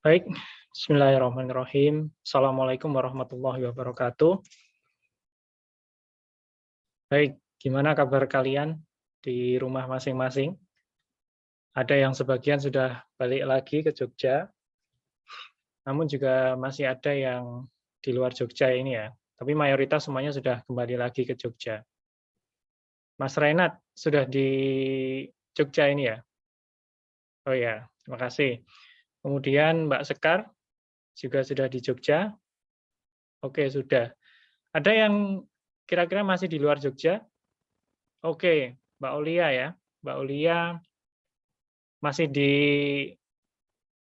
Baik, bismillahirrahmanirrahim. Assalamualaikum warahmatullahi wabarakatuh. Baik, gimana kabar kalian di rumah masing-masing? Ada yang sebagian sudah balik lagi ke Jogja, namun juga masih ada yang di luar Jogja ini ya. Tapi mayoritas semuanya sudah kembali lagi ke Jogja. Mas Renat sudah di Jogja ini ya? Oh ya, terima kasih. Kemudian Mbak Sekar juga sudah di Jogja? Oke, sudah. Ada yang kira-kira masih di luar Jogja? Oke, Mbak Aulia ya. Mbak Aulia masih di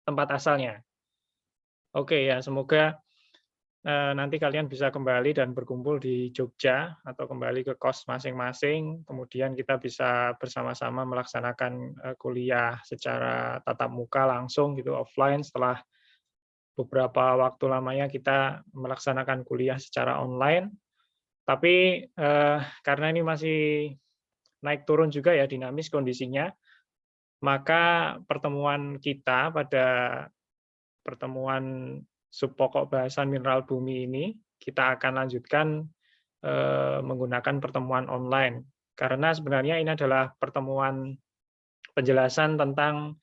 tempat asalnya. Oke ya, semoga nanti kalian bisa kembali dan berkumpul di Jogja atau kembali ke kos masing-masing. Kemudian kita bisa bersama-sama melaksanakan kuliah secara tatap muka langsung gitu offline setelah beberapa waktu lamanya kita melaksanakan kuliah secara online. Tapi karena ini masih naik turun juga ya dinamis kondisinya, maka pertemuan kita pada pertemuan subpokok bahasan mineral bumi ini, kita akan lanjutkan menggunakan pertemuan online. Karena sebenarnya ini adalah pertemuan penjelasan tentang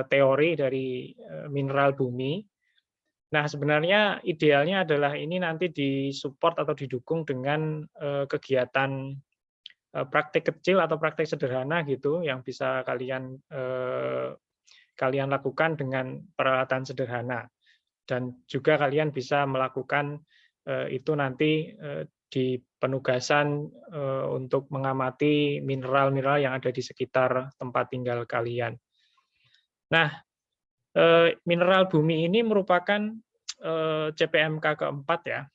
teori dari mineral bumi. Nah, sebenarnya idealnya adalah ini nanti disupport atau didukung dengan kegiatan praktik kecil atau praktik sederhana gitu yang bisa kalian lakukan dengan peralatan sederhana, dan juga kalian bisa melakukan itu nanti di penugasan untuk mengamati mineral-mineral yang ada di sekitar tempat tinggal kalian. Nah, mineral bumi ini merupakan CPMK keempat ya,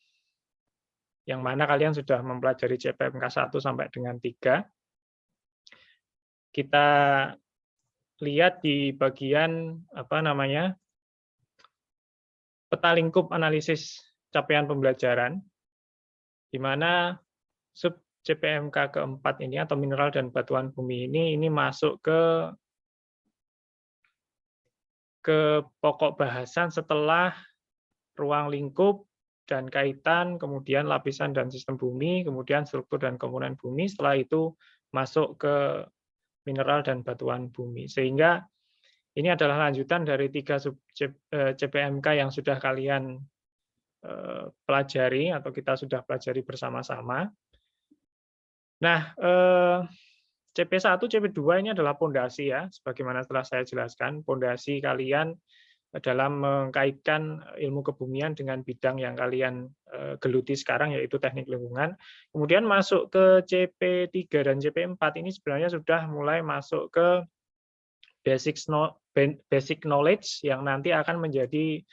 yang mana kalian sudah mempelajari CPMK 1 sampai dengan 3. Kita lihat di bagian peta lingkup analisis capaian pembelajaran, di mana sub CPMK keempat ini atau mineral dan batuan bumi ini masuk ke pokok bahasan setelah ruang lingkup dan kaitan, kemudian lapisan dan sistem bumi, kemudian struktur dan komponen bumi, setelah itu masuk ke mineral dan batuan bumi. Sehingga ini adalah lanjutan dari 3 sub CPMK yang sudah kalian pelajari atau kita sudah pelajari bersama-sama. Nah, CP1, CP2 ini adalah pondasi ya, sebagaimana telah saya jelaskan, pondasi kalian dalam mengkaitkan ilmu kebumian dengan bidang yang kalian geluti sekarang, yaitu teknik lingkungan. Kemudian masuk ke CP3 dan CP4 ini sebenarnya sudah mulai masuk ke basic knowledge yang nanti akan menjadi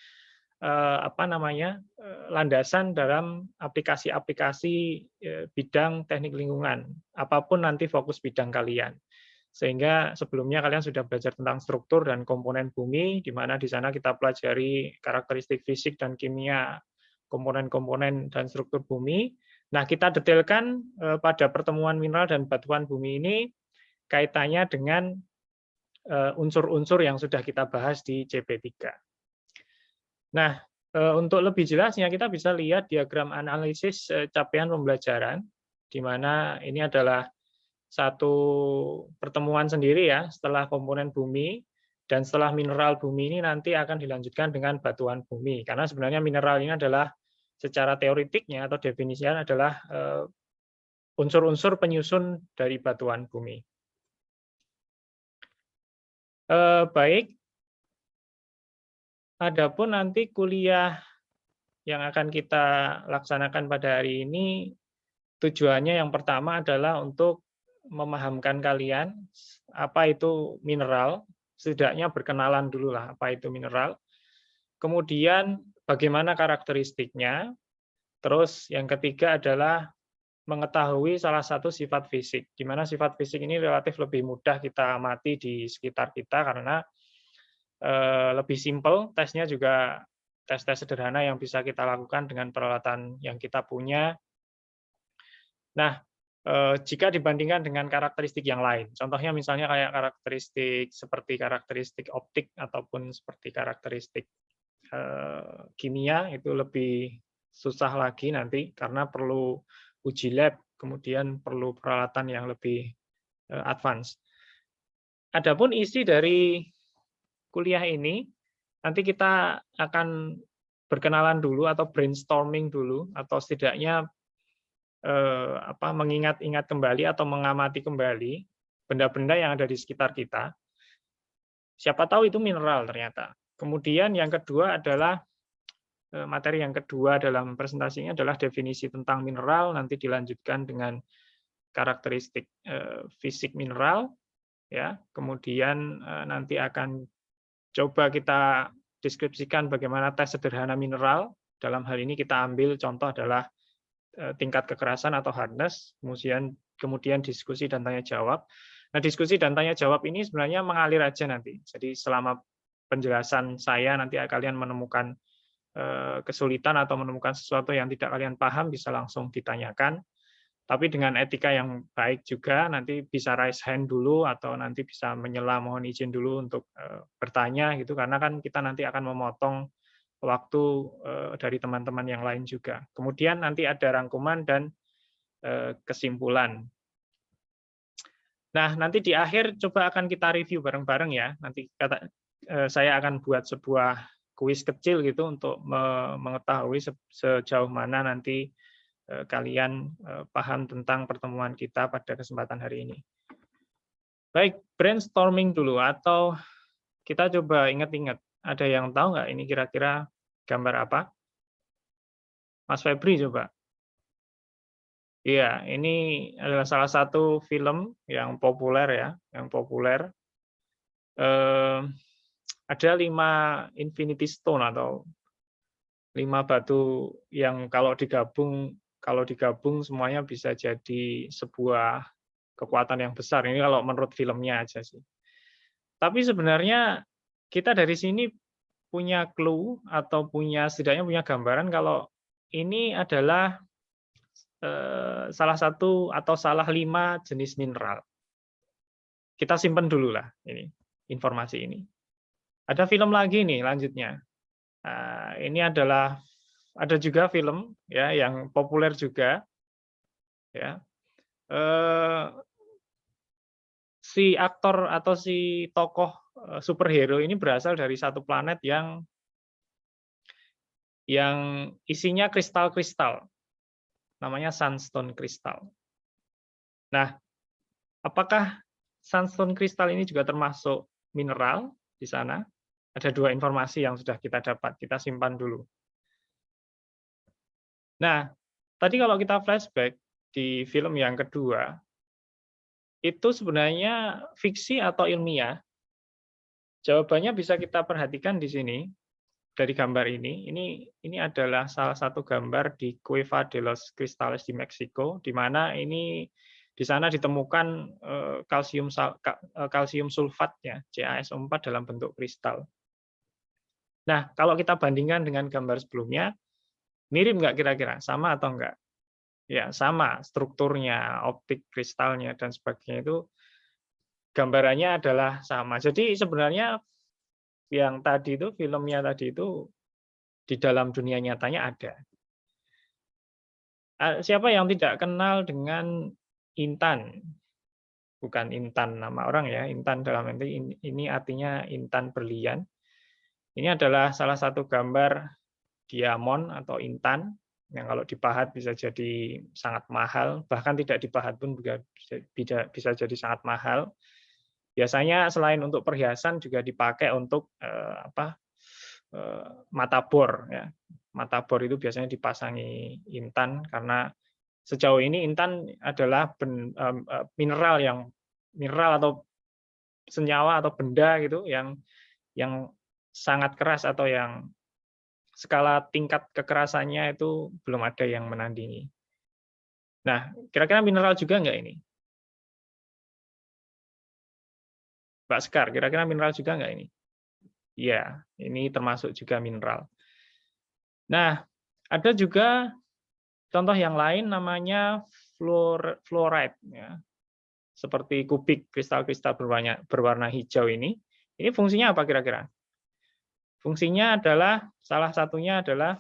landasan dalam aplikasi-aplikasi bidang teknik lingkungan, apapun nanti fokus bidang kalian. Sehingga sebelumnya kalian sudah belajar tentang struktur dan komponen bumi, di mana di sana kita pelajari karakteristik fisik dan kimia komponen-komponen dan struktur bumi. Nah, kita detailkan pada pertemuan mineral dan batuan bumi ini kaitannya dengan unsur-unsur yang sudah kita bahas di CP3. Nah, untuk lebih jelasnya kita bisa lihat diagram analisis capaian pembelajaran, di mana ini adalah satu pertemuan sendiri ya, setelah komponen bumi, dan setelah mineral bumi ini nanti akan dilanjutkan dengan batuan bumi. Karena sebenarnya mineral ini adalah secara teoritiknya atau definisinya adalah unsur-unsur penyusun dari batuan bumi. Baik, adapun nanti kuliah yang akan kita laksanakan pada hari ini, tujuannya yang pertama adalah untuk memahamkan kalian apa itu mineral, setidaknya berkenalan dulu lah apa itu mineral. Kemudian bagaimana karakteristiknya. Terus yang ketiga adalah mengetahui salah satu sifat fisik, di mana sifat fisik ini relatif lebih mudah kita amati di sekitar kita karena lebih simpel, tesnya juga tes-tes sederhana yang bisa kita lakukan dengan peralatan yang kita punya. Nah, jika dibandingkan dengan karakteristik yang lain, contohnya misalnya kayak karakteristik seperti karakteristik optik ataupun seperti karakteristik kimia itu lebih susah lagi nanti karena perlu uji lab, kemudian perlu peralatan yang lebih advance. Adapun isi dari kuliah ini, nanti kita akan berkenalan dulu atau brainstorming dulu, atau setidaknya mengingat-ingat kembali atau mengamati kembali benda-benda yang ada di sekitar kita. Siapa tahu itu mineral ternyata. Kemudian yang kedua adalah materi yang kedua dalam presentasinya adalah definisi tentang mineral, nanti dilanjutkan dengan karakteristik fisik mineral, ya. Kemudian nanti akan coba kita deskripsikan bagaimana tes sederhana mineral. Dalam hal ini kita ambil contoh adalah tingkat kekerasan atau hardness, kemudian diskusi dan tanya jawab. Nah, diskusi dan tanya jawab ini sebenarnya mengalir aja nanti. Jadi selama penjelasan saya nanti kalian menemukan kesulitan atau menemukan sesuatu yang tidak kalian paham bisa langsung ditanyakan. Tapi dengan etika yang baik juga, nanti bisa raise hand dulu atau nanti bisa menyela mohon izin dulu untuk bertanya gitu, karena kan kita nanti akan memotong waktu dari teman-teman yang lain juga. Kemudian nanti ada rangkuman dan kesimpulan. Nah, nanti di akhir coba akan kita review bareng-bareng ya. Nanti saya akan buat sebuah kuis kecil gitu untuk mengetahui sejauh mana nanti kalian paham tentang pertemuan kita pada kesempatan hari ini. Baik, brainstorming dulu atau kita coba ingat-ingat. Ada yang tahu nggak ini kira-kira gambar apa? Mas Febri coba. Iya, ini adalah salah satu film yang populer ya, yang populer. Ada 5 Infinity Stone atau 5 batu yang kalau digabung semuanya bisa jadi sebuah kekuatan yang besar. Ini kalau menurut filmnya aja sih. Tapi sebenarnya kita dari sini punya clue atau setidaknya punya gambaran kalau ini adalah salah satu atau salah 5 jenis mineral. Kita simpan dulu lah ini informasi ini. Ada film lagi nih lanjutnya. Nah, ini ada juga film ya yang populer juga ya. Si aktor atau si tokoh superhero ini berasal dari satu planet yang isinya kristal-kristal. Namanya sunstone crystal. Nah, apakah sunstone crystal ini juga termasuk mineral di sana? Ada 2 informasi yang sudah kita dapat, kita simpan dulu. Nah, tadi kalau kita flashback di film yang kedua, itu sebenarnya fiksi atau ilmiah? Jawabannya bisa kita perhatikan di sini. Dari gambar ini adalah salah satu gambar di Cueva de los Cristales di Meksiko, di mana di sana ditemukan kalsium sulfatnya, CaSO4 dalam bentuk kristal. Nah, kalau kita bandingkan dengan gambar sebelumnya, mirip nggak kira-kira? Sama atau enggak? Ya, sama. Strukturnya, optik kristalnya, dan sebagainya itu gambarannya adalah sama. Jadi sebenarnya yang tadi itu, filmnya tadi itu, di dalam dunia nyatanya ada. Siapa yang tidak kenal dengan intan? Bukan intan nama orang ya, intan dalam arti ini artinya intan berlian. Ini adalah salah satu gambar diamond atau intan, yang kalau dipahat bisa jadi sangat mahal, bahkan tidak dipahat pun bisa jadi sangat mahal. Biasanya selain untuk perhiasan juga dipakai untuk mata bor ya. Mata bor itu biasanya dipasangi intan karena sejauh ini intan adalah mineral atau senyawa atau benda gitu yang sangat keras atau yang skala tingkat kekerasannya itu belum ada yang menandingi. Nah, kira-kira mineral juga nggak ini? Mbak Sekar, kira-kira mineral juga nggak ini? Iya, ini termasuk juga mineral. Nah, ada juga contoh yang lain namanya fluoride, ya. Seperti kubik kristal-kristal berwarna hijau ini. Ini fungsinya apa kira-kira? Fungsinya adalah salah satunya adalah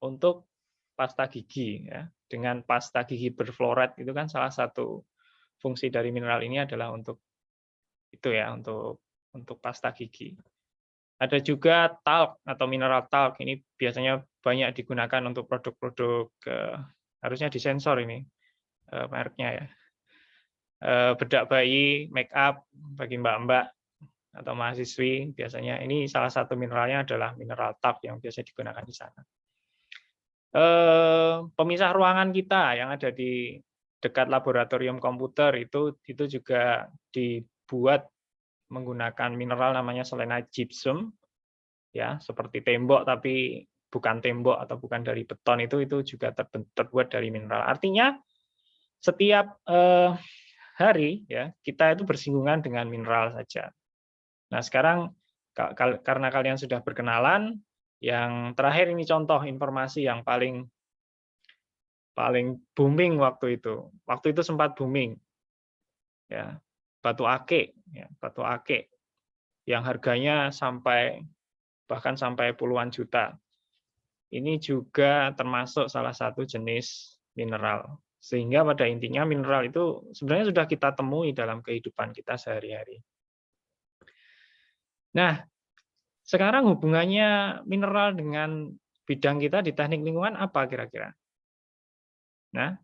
untuk pasta gigi ya. Dengan pasta gigi berfluorid itu kan salah satu fungsi dari mineral ini adalah untuk itu ya, untuk pasta gigi. Ada juga talc atau mineral talc, ini biasanya banyak digunakan untuk produk-produk, harusnya disensor ini, mereknya ya. Bedak bayi, make up bagi mbak-mbak atau mahasiswi, biasanya ini salah satu mineralnya adalah mineral talc yang biasa digunakan di sana. Pemisah ruangan kita yang ada di dekat laboratorium komputer itu juga dibuat menggunakan mineral namanya selenite gypsum, ya seperti tembok tapi bukan tembok atau bukan dari beton, itu juga terbuat dari mineral. Artinya setiap hari ya kita itu bersinggungan dengan mineral saja. Nah sekarang karena kalian sudah berkenalan, yang terakhir ini contoh informasi yang paling booming waktu itu. Waktu itu sempat booming, ya batu ake, ya, batu ake yang harganya bahkan sampai puluhan juta. Ini juga termasuk salah satu jenis mineral. Sehingga pada intinya mineral itu sebenarnya sudah kita temui dalam kehidupan kita sehari-hari. Nah, sekarang hubungannya mineral dengan bidang kita di teknik lingkungan apa kira-kira? Nah,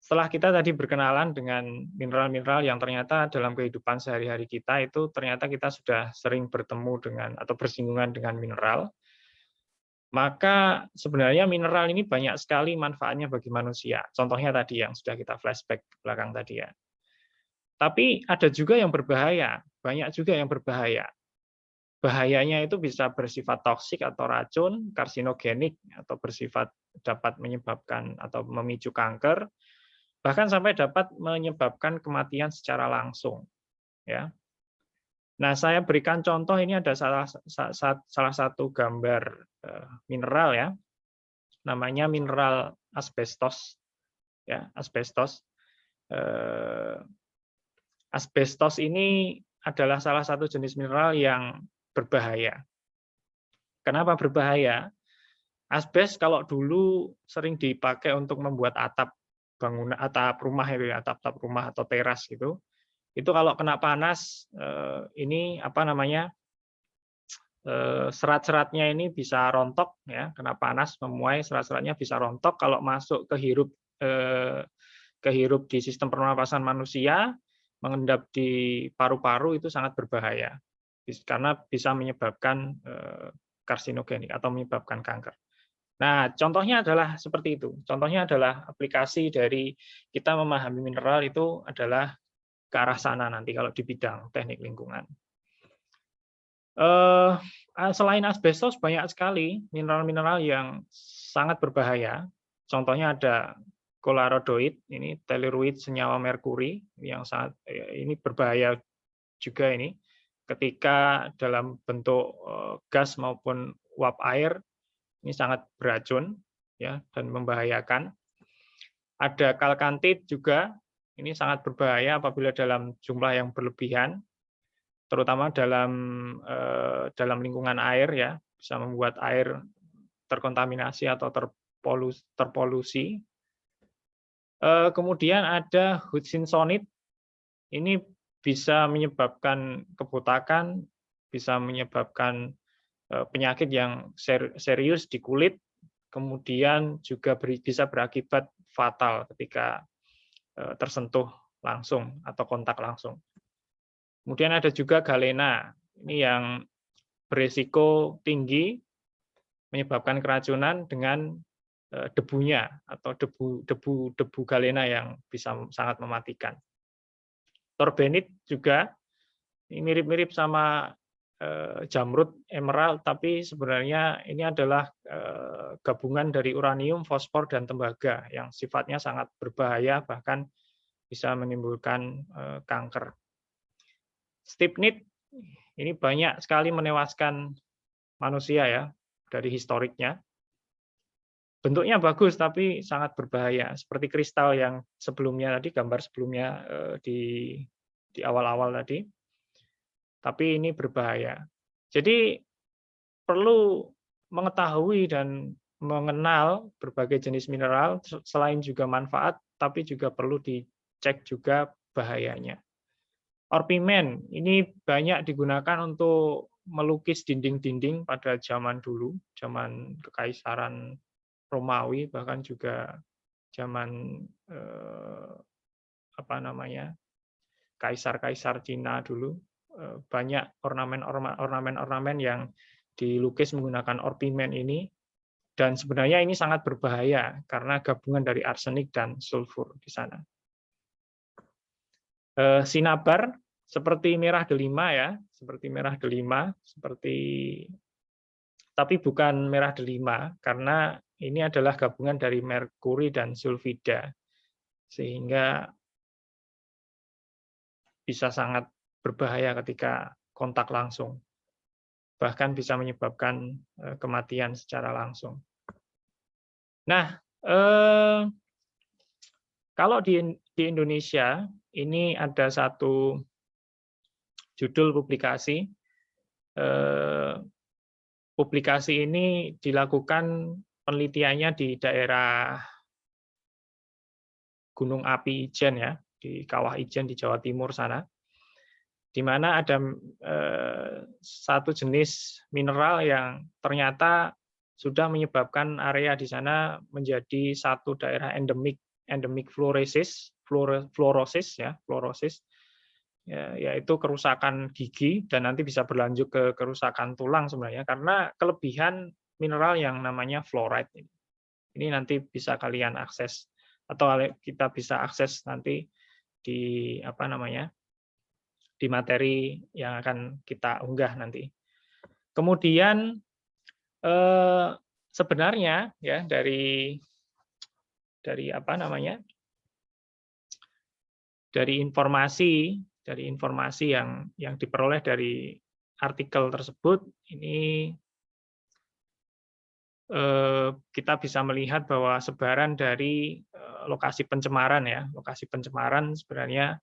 setelah kita tadi berkenalan dengan mineral-mineral yang ternyata dalam kehidupan sehari-hari kita itu ternyata kita sudah sering bertemu dengan atau bersinggungan dengan mineral, maka sebenarnya mineral ini banyak sekali manfaatnya bagi manusia. Contohnya tadi yang sudah kita flashback ke belakang tadi ya. Tapi ada juga yang berbahaya, banyak juga yang berbahaya. Bahayanya itu bisa bersifat toksik atau racun, karsinogenik, atau bersifat dapat menyebabkan atau memicu kanker, bahkan sampai dapat menyebabkan kematian secara langsung. Ya. Nah, saya berikan contoh, ini ada salah satu gambar mineral ya, namanya mineral asbestos. Ya, asbestos. Asbestos ini adalah salah satu jenis mineral yang berbahaya. Kenapa berbahaya? Asbes kalau dulu sering dipakai untuk membuat atap bangunan, atap rumah itu ya, atap rumah atau teras gitu. Itu kalau kena panas ini apa namanya? Serat-seratnya ini bisa rontok ya, kena panas memuai serat-seratnya bisa rontok kalau masuk kehirup di sistem pernapasan manusia, mengendap di paru-paru itu sangat berbahaya karena bisa menyebabkan karsinogenik atau menyebabkan kanker. Nah, contohnya adalah seperti itu. Contohnya adalah aplikasi dari kita memahami mineral itu adalah ke arah sana nanti kalau di bidang teknik lingkungan. Selain asbestos banyak sekali mineral-mineral yang sangat berbahaya. Contohnya ada kolarodoid, ini telluride senyawa merkuri yang sangat ini berbahaya juga ini ketika dalam bentuk gas maupun uap air. Ini sangat beracun ya dan membahayakan. Ada kalkantit juga, ini sangat berbahaya apabila dalam jumlah yang berlebihan, terutama dalam lingkungan air ya, bisa membuat air terkontaminasi atau terpolusi. Kemudian ada hutchinsonite, ini bisa menyebabkan kebotakan, bisa menyebabkan penyakit yang serius di kulit, kemudian juga bisa berakibat fatal ketika tersentuh langsung atau kontak langsung. Kemudian ada juga galena, ini yang berisiko tinggi menyebabkan keracunan dengan debunya atau debu galena yang bisa sangat mematikan. Torbenit juga ini mirip-mirip sama jamrud, emerald, tapi sebenarnya ini adalah gabungan dari uranium, fosfor, dan tembaga yang sifatnya sangat berbahaya, bahkan bisa menimbulkan kanker. Stibnite ini banyak sekali menewaskan manusia ya dari historiknya. Bentuknya bagus tapi sangat berbahaya, seperti kristal yang sebelumnya tadi, gambar sebelumnya di awal-awal tadi. tapi ini berbahaya. Jadi perlu mengetahui dan mengenal berbagai jenis mineral, selain juga manfaat, tapi juga perlu dicek juga bahayanya. Orpimen ini banyak digunakan untuk melukis dinding-dinding pada zaman dulu, zaman Kekaisaran Romawi, bahkan juga zaman apa namanya, kaisar-kaisar Cina dulu, banyak ornamen-ornamen yang dilukis menggunakan orpimen ini, dan sebenarnya ini sangat berbahaya karena gabungan dari arsenik dan sulfur di sana. Sinabar seperti merah delima ya, seperti merah delima, tapi bukan merah delima karena ini adalah gabungan dari merkuri dan sulfida, sehingga bisa sangat berbahaya ketika kontak langsung, bahkan bisa menyebabkan kematian secara langsung. Nah, kalau di Indonesia ini ada satu judul publikasi. Publikasi ini dilakukan penelitiannya di daerah Gunung Api Ijen ya, di Kawah Ijen di Jawa Timur sana, di mana ada satu jenis mineral yang ternyata sudah menyebabkan area di sana menjadi satu daerah endemik fluorosis ya, yaitu kerusakan gigi dan nanti bisa berlanjut ke kerusakan tulang sebenarnya karena kelebihan mineral yang namanya fluoride. Ini nanti bisa kalian akses atau kita bisa akses nanti di apa namanya, di materi yang akan kita unggah nanti. Kemudian sebenarnya ya dari apa namanya, dari informasi yang diperoleh dari artikel tersebut, ini kita bisa melihat bahwa sebaran dari lokasi pencemaran ya, lokasi pencemaran sebenarnya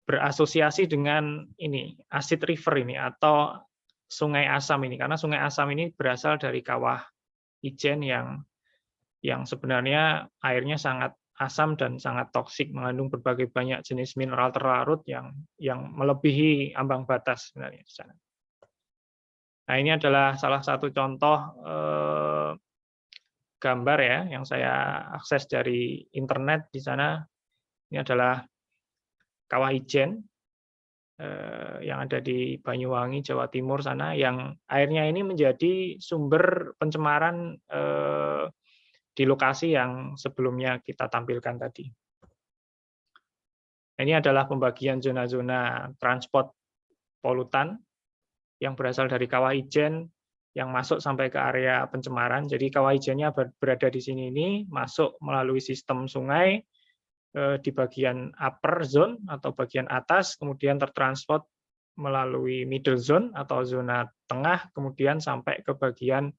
berasosiasi dengan ini acid river ini atau sungai asam ini, karena sungai asam ini berasal dari Kawah Ijen yang sebenarnya airnya sangat asam dan sangat toksik, mengandung berbagai banyak jenis mineral terlarut yang melebihi ambang batas sebenarnya di sana. Nah, ini adalah salah satu contoh gambar ya yang saya akses dari internet di sana. Ini adalah Kawah Ijen yang ada di Banyuwangi, Jawa Timur sana, yang airnya ini menjadi sumber pencemaran di lokasi yang sebelumnya kita tampilkan tadi. Ini adalah pembagian zona-zona transport polutan yang berasal dari Kawah Ijen yang masuk sampai ke area pencemaran. Jadi Kawah Ijennya berada di sini ini masuk melalui sistem sungai di bagian upper zone atau bagian atas, kemudian tertransport melalui middle zone atau zona tengah, kemudian sampai ke bagian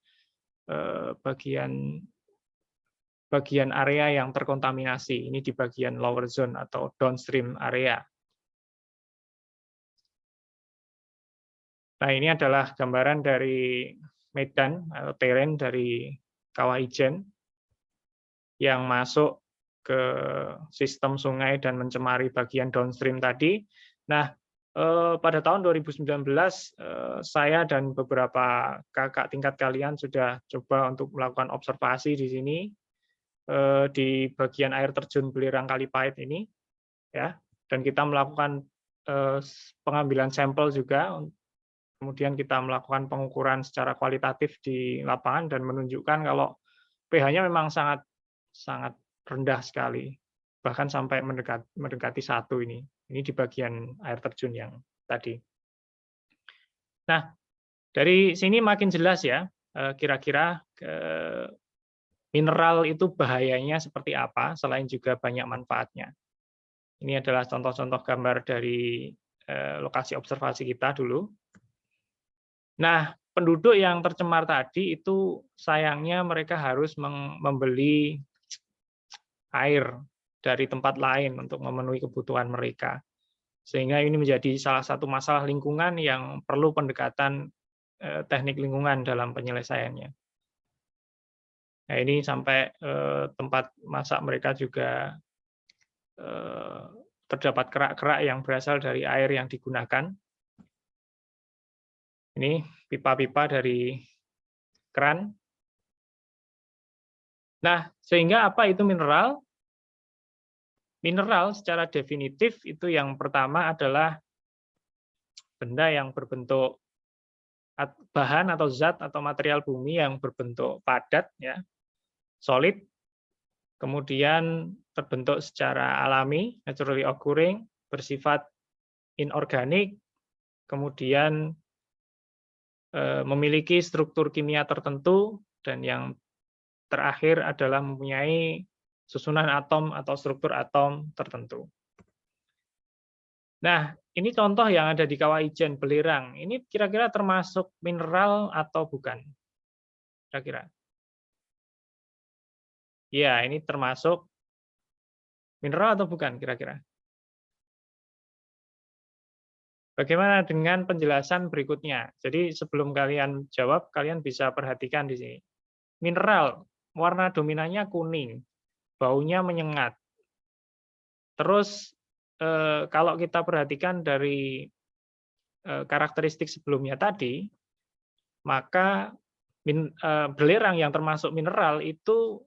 area yang terkontaminasi. Ini di bagian lower zone atau downstream area. Nah, ini adalah gambaran dari medan atau terrain dari Kawah Ijen yang masuk ke sistem sungai dan mencemari bagian downstream tadi. Nah, pada tahun 2019 saya dan beberapa kakak tingkat kalian sudah coba untuk melakukan observasi di sini di bagian air terjun Belerang Kalipait ini, ya, dan kita melakukan pengambilan sampel juga. Kemudian kita melakukan pengukuran secara kualitatif di lapangan dan menunjukkan kalau pH-nya memang sangat rendah sekali, bahkan sampai mendekati 1 ini. Ini di bagian air terjun yang tadi. Nah, dari sini makin jelas ya, kira-kira mineral itu bahayanya seperti apa, selain juga banyak manfaatnya. Ini adalah contoh-contoh gambar dari lokasi observasi kita dulu. Nah, penduduk yang tercemar tadi itu sayangnya mereka harus membeli air dari tempat lain untuk memenuhi kebutuhan mereka. Sehingga ini menjadi salah satu masalah lingkungan yang perlu pendekatan teknik lingkungan dalam penyelesaiannya. Nah, ini sampai tempat masak mereka juga terdapat kerak-kerak yang berasal dari air yang digunakan. Ini pipa-pipa dari keran. Nah, sehingga apa itu mineral? Mineral secara definitif itu yang pertama adalah benda yang berbentuk bahan atau zat atau material bumi yang berbentuk padat, ya, solid, kemudian terbentuk secara alami, naturally occurring, bersifat inorganik, kemudian memiliki struktur kimia tertentu, dan yang terakhir adalah mempunyai susunan atom atau struktur atom tertentu. Nah, ini contoh yang ada di Kawah Ijen belerang. Ini kira-kira termasuk mineral atau bukan? Kira-kira. Ya, ini termasuk mineral atau bukan kira-kira? Bagaimana dengan penjelasan berikutnya? Jadi sebelum kalian jawab, kalian bisa perhatikan di sini. Mineral, warna dominannya kuning, baunya menyengat. Terus kalau kita perhatikan dari karakteristik sebelumnya tadi, maka belerang yang termasuk mineral itu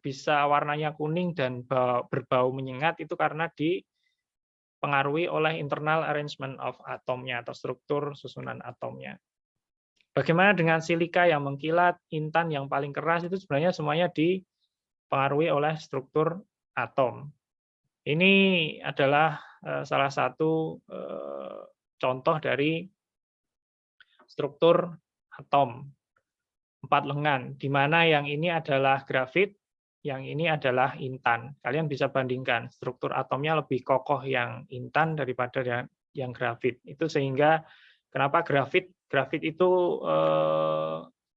bisa warnanya kuning dan berbau menyengat itu karena dipengaruhi oleh internal arrangement of atomnya atau struktur susunan atomnya. Bagaimana dengan silika yang mengkilat, intan yang paling keras, itu sebenarnya semuanya dipengaruhi oleh struktur atom. Ini adalah salah satu contoh dari struktur atom 4 lengan, di mana yang ini adalah grafit, yang ini adalah intan. Kalian bisa bandingkan, struktur atomnya lebih kokoh yang intan daripada yang grafit. Itu sehingga kenapa grafit itu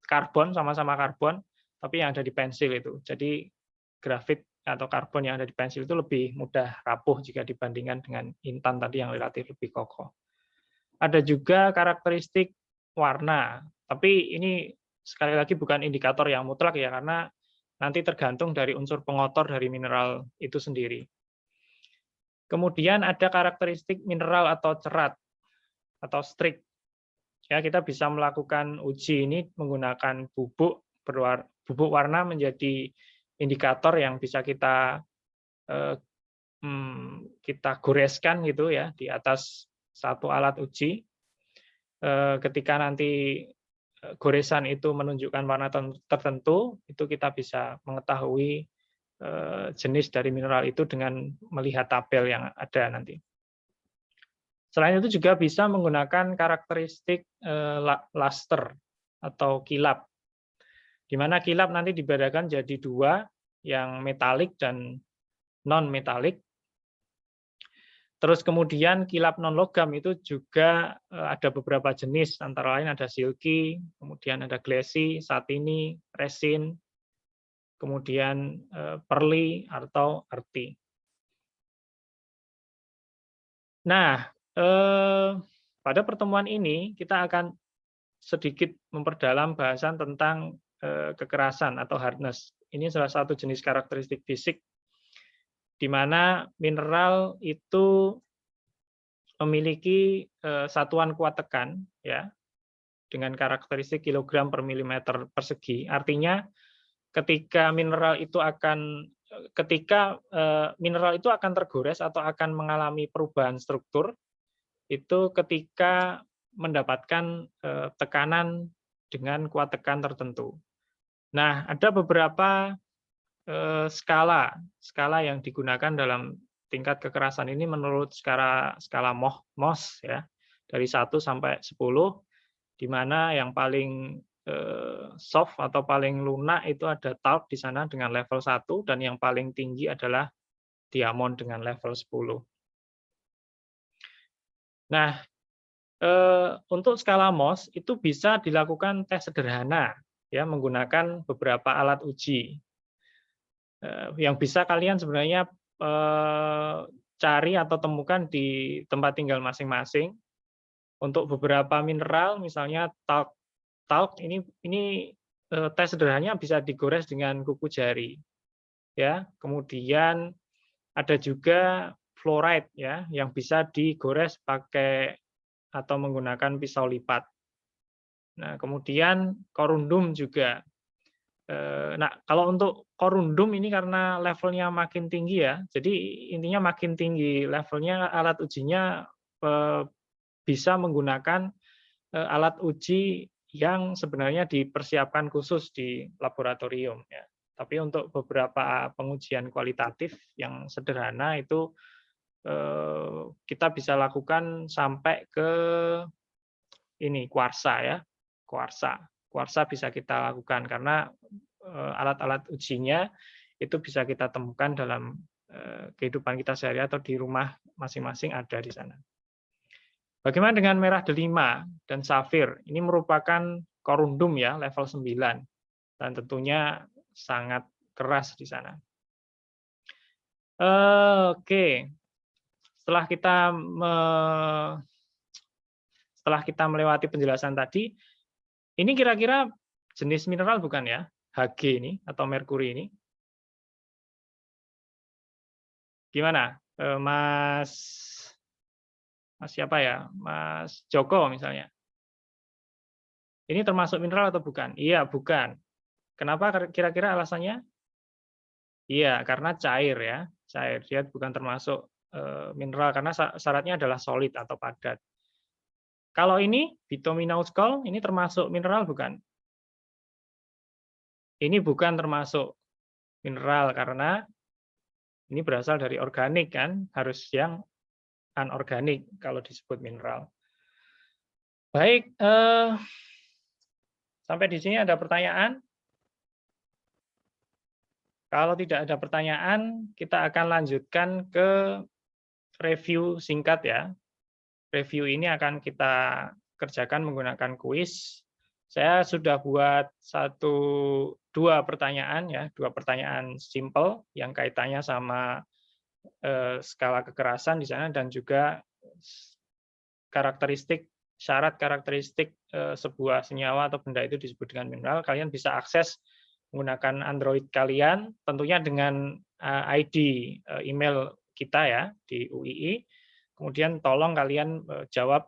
karbon, sama-sama karbon, tapi yang ada di pensil itu. Jadi grafit atau karbon yang ada di pensil itu lebih mudah rapuh jika dibandingkan dengan intan tadi yang relatif lebih kokoh. Ada juga karakteristik warna, tapi ini sekali lagi bukan indikator yang mutlak ya, karena nanti tergantung dari unsur pengotor dari mineral itu sendiri. Kemudian ada karakteristik mineral atau cerat atau strik. Ya, kita bisa melakukan uji ini menggunakan bubuk warna menjadi indikator yang bisa kita goreskan gitu ya di atas satu alat uji. Ketika nanti goresan itu menunjukkan warna tertentu, itu kita bisa mengetahui jenis dari mineral itu dengan melihat tabel yang ada nanti. Selain itu juga bisa menggunakan karakteristik luster atau kilap, di mana kilap nanti dibedakan jadi 2, yang metalik dan non-metalik. Terus kemudian kilap non-logam itu juga ada beberapa jenis, antara lain ada silky, kemudian ada glassy, satiny, resin, kemudian pearly atau earthy. Nah, pada pertemuan ini kita akan sedikit memperdalam bahasan tentang kekerasan atau hardness. Ini salah satu jenis karakteristik fisik di mana mineral itu memiliki satuan kuat tekan ya dengan karakteristik kilogram per milimeter persegi. Artinya ketika mineral itu akan tergores atau akan mengalami perubahan struktur itu ketika mendapatkan tekanan dengan kuat tekan tertentu. Nah, ada beberapa skala yang digunakan dalam tingkat kekerasan ini menurut skala Mohs ya, dari 1 sampai 10, di mana yang paling soft atau paling lunak itu ada talc di sana dengan level 1, dan yang paling tinggi adalah diamond dengan level 10. Nah, untuk skala Mohs itu bisa dilakukan tes sederhana ya menggunakan beberapa alat uji yang bisa kalian sebenarnya cari atau temukan di tempat tinggal masing-masing. Untuk beberapa mineral, misalnya talk. Talk ini tes sederhananya bisa digores dengan kuku jari, ya. Kemudian ada juga fluoride, ya, yang bisa digores pakai atau menggunakan pisau lipat. Nah, kemudian korundum juga. Nah, kalau untuk korundum ini karena levelnya makin tinggi ya, jadi intinya makin tinggi levelnya alat ujinya bisa menggunakan alat uji yang sebenarnya dipersiapkan khusus di laboratorium ya. Tapi untuk beberapa pengujian kualitatif yang sederhana itu kita bisa lakukan sampai ke ini kuarsa ya, kuarsa. Kuarsa bisa kita lakukan karena alat-alat ujinya itu bisa kita temukan dalam kehidupan kita sehari atau di rumah masing-masing ada di sana. Bagaimana dengan merah delima dan safir? Ini merupakan korundum ya, level 9. Dan tentunya sangat keras di sana. Oke. Setelah kita melewati penjelasan tadi, ini kira-kira jenis mineral bukan ya? Hg ini atau merkuri ini. Gimana? Mas siapa ya? Mas Joko misalnya. Ini termasuk mineral atau bukan? Iya, bukan. Kenapa kira-kira alasannya? Iya, karena cair ya, cair. Dia bukan termasuk mineral karena syaratnya adalah solid atau padat. Kalau ini bituminous coal ini termasuk mineral bukan? Ini bukan termasuk mineral karena ini berasal dari organik kan, harus yang anorganik kalau disebut mineral. Baik, sampai di sini ada pertanyaan? Kalau tidak ada pertanyaan, kita akan lanjutkan ke review singkat ya. Review ini akan kita kerjakan menggunakan kuis. Saya sudah buat dua pertanyaan ya, dua pertanyaan simple yang kaitannya sama skala kekerasan di sana dan juga syarat karakteristik sebuah senyawa atau benda itu disebut dengan mineral. Kalian bisa akses menggunakan Android kalian, tentunya dengan ID email kita ya di UII. Kemudian tolong kalian jawab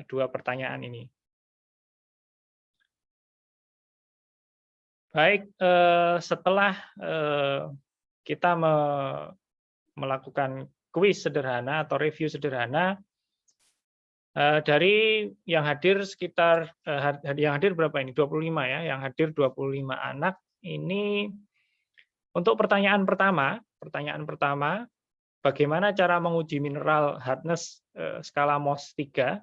dua pertanyaan ini. Baik, setelah kita melakukan kuis sederhana atau review sederhana, dari yang hadir sekitar yang hadir berapa ini? 25 ya, yang hadir 25 anak. Ini untuk pertanyaan pertama, bagaimana cara menguji mineral hardness skala MOS 3?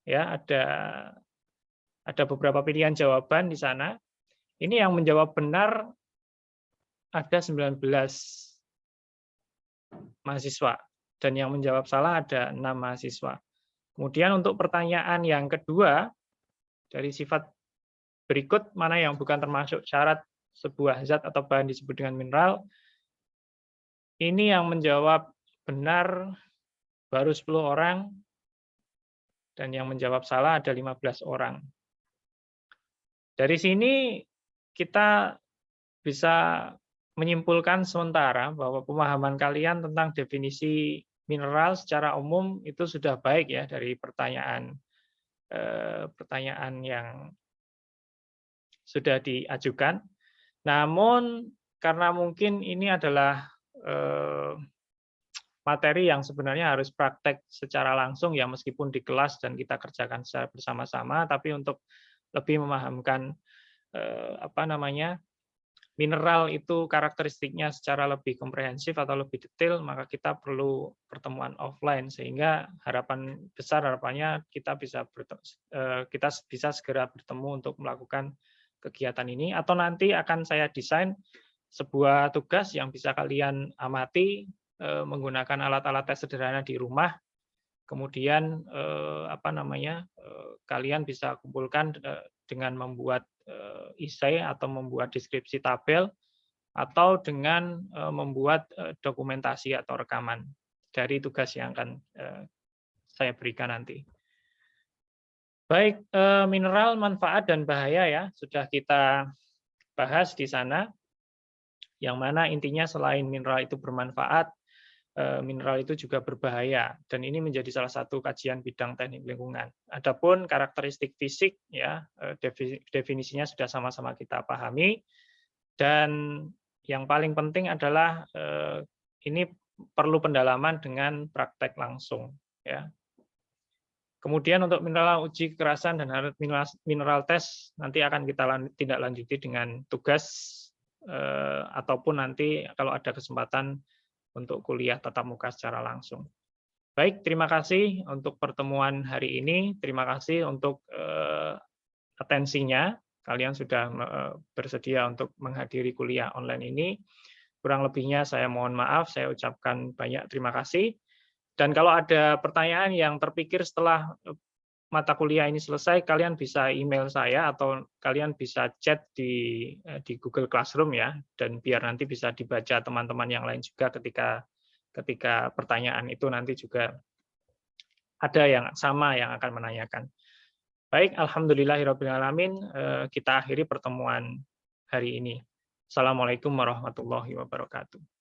Ya, ada beberapa pilihan jawaban di sana. Ini yang menjawab benar ada 19 mahasiswa dan yang menjawab salah ada 6 mahasiswa. Kemudian untuk pertanyaan yang kedua dari sifat berikut mana yang bukan termasuk syarat sebuah zat atau bahan disebut dengan mineral. Ini yang menjawab benar baru 10 orang dan yang menjawab salah ada 15 orang. Dari sini kita bisa menyimpulkan sementara bahwa pemahaman kalian tentang definisi mineral secara umum itu sudah baik ya dari pertanyaan yang sudah diajukan. Namun karena mungkin ini adalah materi yang sebenarnya harus praktek secara langsung ya meskipun di kelas dan kita kerjakan secara bersama-sama, tapi untuk lebih memahamkan mineral itu karakteristiknya secara lebih komprehensif atau lebih detail, maka kita perlu pertemuan offline sehingga harapannya kita bisa segera bertemu untuk melakukan kegiatan ini, atau nanti akan saya desain sebuah tugas yang bisa kalian amati menggunakan alat-alat tes sederhana di rumah. Kemudian kalian bisa kumpulkan dengan membuat esai atau membuat deskripsi tabel atau dengan membuat dokumentasi atau rekaman. dari tugas yang akan saya berikan nanti. Baik, mineral, manfaat, dan bahaya ya, sudah kita bahas di sana, yang mana intinya selain mineral itu bermanfaat, mineral itu juga berbahaya, dan ini menjadi salah satu kajian bidang teknik lingkungan. Adapun karakteristik fisik, ya definisinya sudah sama-sama kita pahami, dan yang paling penting adalah ini perlu pendalaman dengan praktek langsung, ya. Kemudian untuk mineral uji kekerasan dan mineral tes nanti akan kita tindak lanjuti dengan tugas ataupun nanti kalau ada kesempatan untuk kuliah tatap muka secara langsung. Baik, terima kasih untuk pertemuan hari ini. Terima kasih untuk atensinya. Kalian sudah bersedia untuk menghadiri kuliah online ini. Kurang lebihnya saya mohon maaf, saya ucapkan banyak terima kasih. Dan kalau ada pertanyaan yang terpikir setelah mata kuliah ini selesai, kalian bisa email saya atau kalian bisa chat di Google Classroom ya, dan biar nanti bisa dibaca teman-teman yang lain juga ketika pertanyaan itu nanti juga ada yang sama yang akan menanyakan. Baik, alhamdulillahirrabbilalamin, kita akhiri pertemuan hari ini. Assalamualaikum warahmatullahi wabarakatuh.